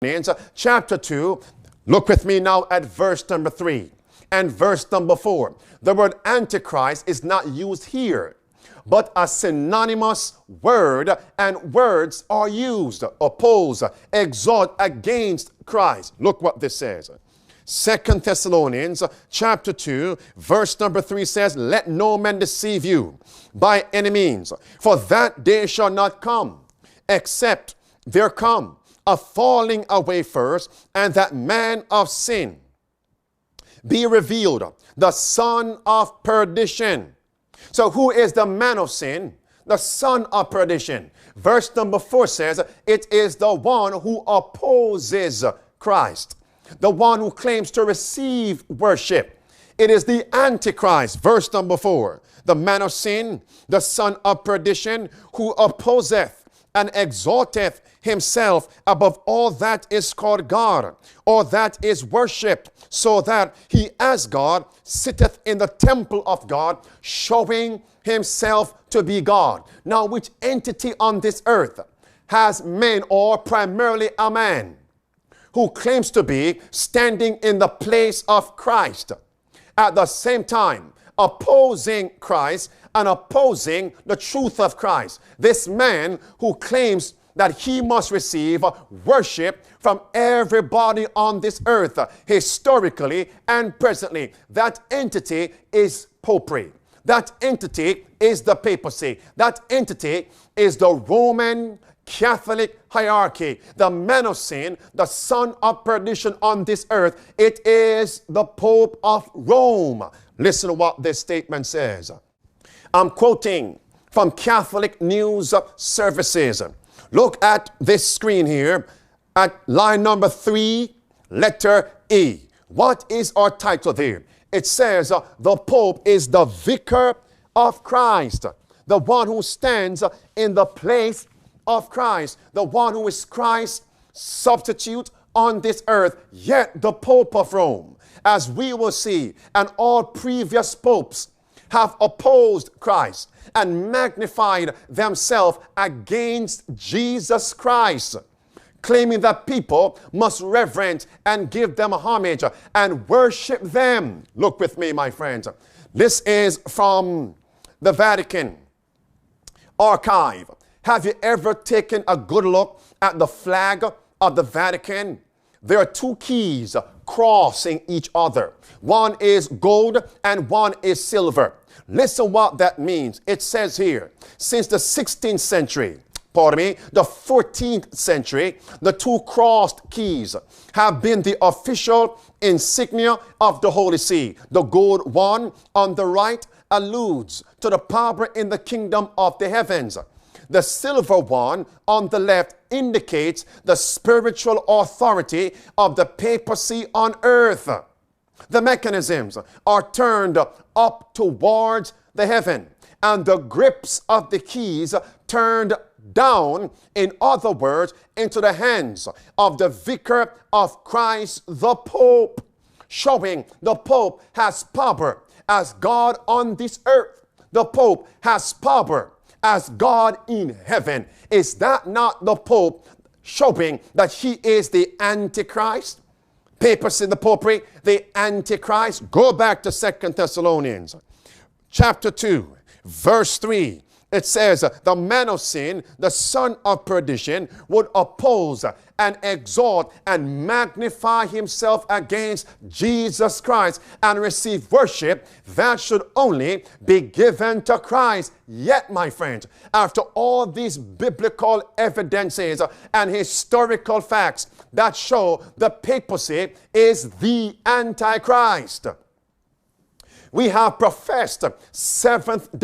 chapter 2, look with me now at verse number 3 and verse number 4. The word Antichrist is not used here, but a synonymous word, and words are used: oppose, exhort against Christ. Look what this says. 2 Thessalonians chapter 2, verse number 3 says, let no man deceive you by any means, for that day shall not come, except there come a falling away first, and that man of sin be revealed, the son of perdition. So who is the man of sin? The son of perdition. Verse number 4 says, it is the one who opposes Christ, the one who claims to receive worship. It is the Antichrist. Verse number 4, the man of sin, the son of perdition, who opposeth and exalteth himself above all that is called God, or that is worshipped, so that he as God sitteth in the temple of God, showing himself to be God. Now, which entity on this earth has men, or primarily a man, who claims to be standing in the place of Christ, at the same time opposing Christ and opposing the truth of Christ? This man who claims that he must receive worship from everybody on this earth, historically and presently. That entity is popery. That entity is the papacy. That entity is the Roman Catholic hierarchy. The man of sin, the son of perdition on this earth, it is the Pope of Rome. Listen to what this statement says. I'm quoting from Catholic News Services. Look at this screen here at line number 3, letter E. What is our title there? It says the Pope is the vicar of Christ, the one who stands in the place of Christ, the one who is Christ's substitute on this earth. Yet the Pope of Rome, as we will see, and all previous popes have opposed Christ and magnified themselves against Jesus Christ, claiming that people must reverence and give them homage and worship them. Look with me, my friends. This is from the Vatican archive. Have you ever taken a good look at the flag of the Vatican? There are two keys crossing each other. One is gold and one is silver. Listen what that means. It says here, since the 16th century, the 14th century, the two crossed keys have been the official insignia of the Holy See. The gold one on the right alludes to the power in the kingdom of the heavens. The silver one on the left indicates the spiritual authority of the papacy on earth. The mechanisms are turned up towards the heaven, and the grips of the keys turned down, in other words, into the hands of the vicar of Christ, the Pope, showing the Pope has power as God on this earth. The Pope has power as God in heaven. Is that not the Pope showing that he is the Antichrist? Papacy, the popery, the Antichrist. Go back to 2 Thessalonians chapter 2, verse 3. It says, the man of sin, the son of perdition, would oppose and exalt and magnify himself against Jesus Christ and receive worship that should only be given to Christ. Yet, my friends, after all these biblical evidences and historical facts that show the papacy is the Antichrist, we have professed Seventh-day